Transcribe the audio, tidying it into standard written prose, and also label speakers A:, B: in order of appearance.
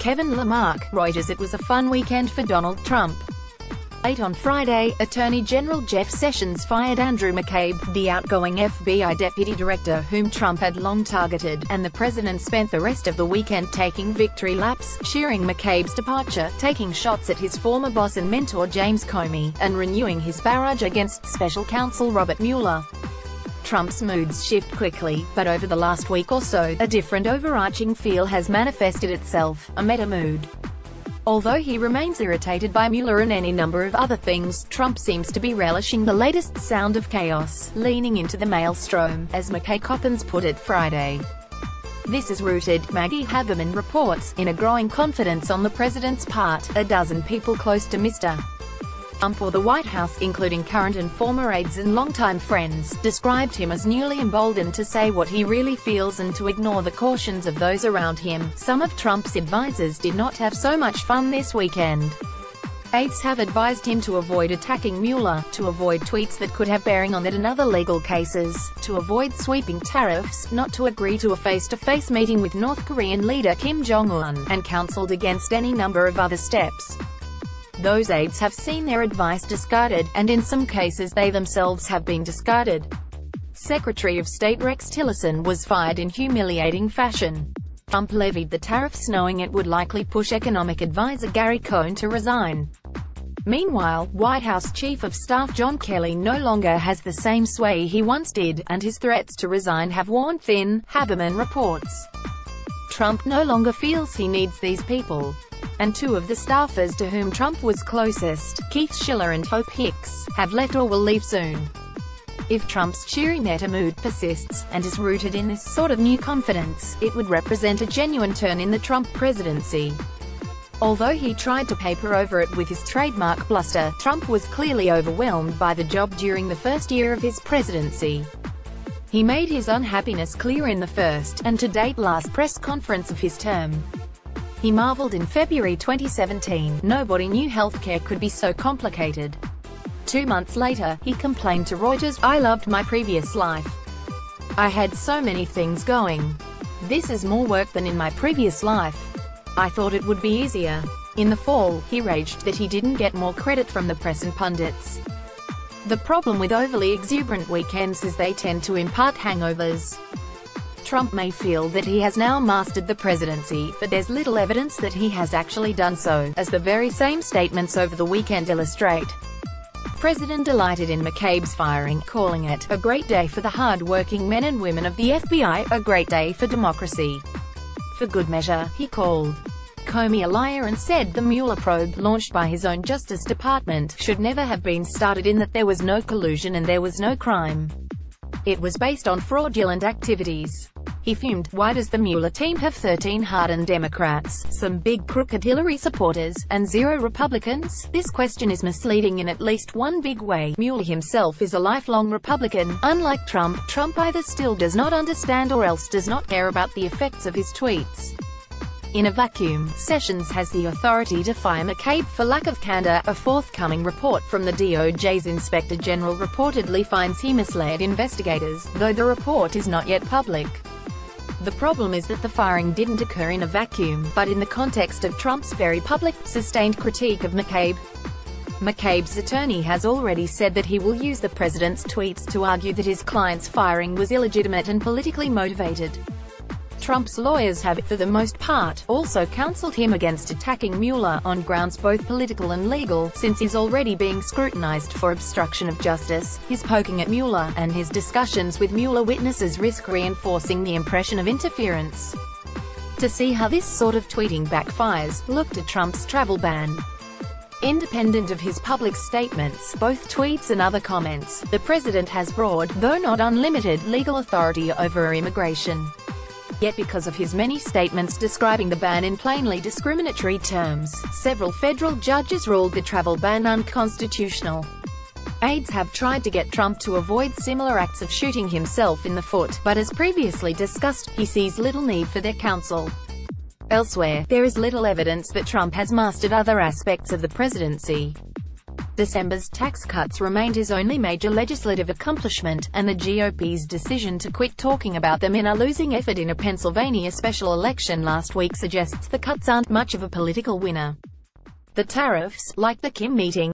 A: Kevin Lamarque, Reuters. It was a fun weekend for Donald Trump. Late on Friday, Attorney General Jeff Sessions fired Andrew McCabe, the outgoing FBI deputy director whom Trump had long targeted, and the president spent the rest of the weekend taking victory laps, cheering McCabe's departure, taking shots at his former boss and mentor James Comey, and renewing his barrage against special counsel Robert Mueller. Trump's moods shift quickly, but over the last week or so, a different overarching feel has manifested itself, a meta mood. Although he remains irritated by Mueller and any number of other things, Trump seems to be relishing the latest sound of chaos, leaning into the maelstrom, as McKay Coppins put it Friday. This is rooted, Maggie Haberman reports, in a growing confidence on the president's part. A dozen people close to Mr. Trump or the White House, including current and former aides and longtime friends, described him as newly emboldened to say what he really feels and to ignore the cautions of those around him. Some of Trump's advisors did not have so much fun this weekend. Aides have advised him to avoid attacking Mueller, to avoid tweets that could have bearing on that and other legal cases, to avoid sweeping tariffs, not to agree to a face-to-face meeting with North Korean leader Kim Jong-un, and counseled against any number of other steps. Those aides have seen their advice discarded, and in some cases they themselves have been discarded. Secretary of State Rex Tillerson was fired in humiliating fashion. Trump levied the tariffs knowing it would likely push economic advisor Gary Cohn to resign. Meanwhile, White House Chief of Staff John Kelly no longer has the same sway he once did, and his threats to resign have worn thin, Haberman reports. Trump no longer feels he needs these people. And two of the staffers to whom Trump was closest, Keith Schiller and Hope Hicks, have left or will leave soon. If Trump's cheery meta mood persists, and is rooted in this sort of new confidence, it would represent a genuine turn in the Trump presidency. Although he tried to paper over it with his trademark bluster, Trump was clearly overwhelmed by the job during the first year of his presidency. He made his unhappiness clear in the first, and to date last press conference of his term. He marveled in February 2017, nobody knew healthcare could be so complicated. 2 months later, he complained to Reuters, "I loved my previous life. I had so many things going. This is more work than in my previous life. I thought it would be easier." In the fall, he raged that he didn't get more credit from the press and pundits. The problem with overly exuberant weekends is they tend to impart hangovers. Trump may feel that he has now mastered the presidency, but there's little evidence that he has actually done so, as the very same statements over the weekend illustrate. President delighted in McCabe's firing, calling it a great day for the hard-working men and women of the FBI, a great day for democracy. For good measure, he called Comey a liar and said the Mueller probe, launched by his own Justice Department, should never have been started, in that there was no collusion and there was no crime. It was based on fraudulent activities. He fumed, "Why does the Mueller team have 13 hardened Democrats, some big crooked Hillary supporters, and 0 Republicans? This question is misleading in at least one big way. Mueller himself is a lifelong Republican. Unlike Trump, Trump either still does not understand or else does not care about the effects of his tweets." In a vacuum, Sessions has the authority to fire McCabe for lack of candor. A forthcoming report from the DOJ's Inspector General reportedly finds he misled investigators, though the report is not yet public. The problem is that the firing didn't occur in a vacuum, but in the context of Trump's very public, sustained critique of McCabe. McCabe's attorney has already said that he will use the president's tweets to argue that his client's firing was illegitimate and politically motivated. Trump's lawyers have, for the most part, also counseled him against attacking Mueller, on grounds both political and legal, since he's already being scrutinized for obstruction of justice. His poking at Mueller, and his discussions with Mueller witnesses risk reinforcing the impression of interference. To see how this sort of tweeting backfires, look to Trump's travel ban. Independent of his public statements, both tweets and other comments, the president has broad, though not unlimited, legal authority over immigration. Yet because of his many statements describing the ban in plainly discriminatory terms, several federal judges ruled the travel ban unconstitutional. Aides have tried to get Trump to avoid similar acts of shooting himself in the foot, but as previously discussed, he sees little need for their counsel. Elsewhere, there is little evidence that Trump has mastered other aspects of the presidency. December's tax cuts remained his only major legislative accomplishment, and the GOP's decision to quit talking about them in a losing effort in a Pennsylvania special election last week suggests the cuts aren't much of a political winner. The tariffs, like the Kim meeting,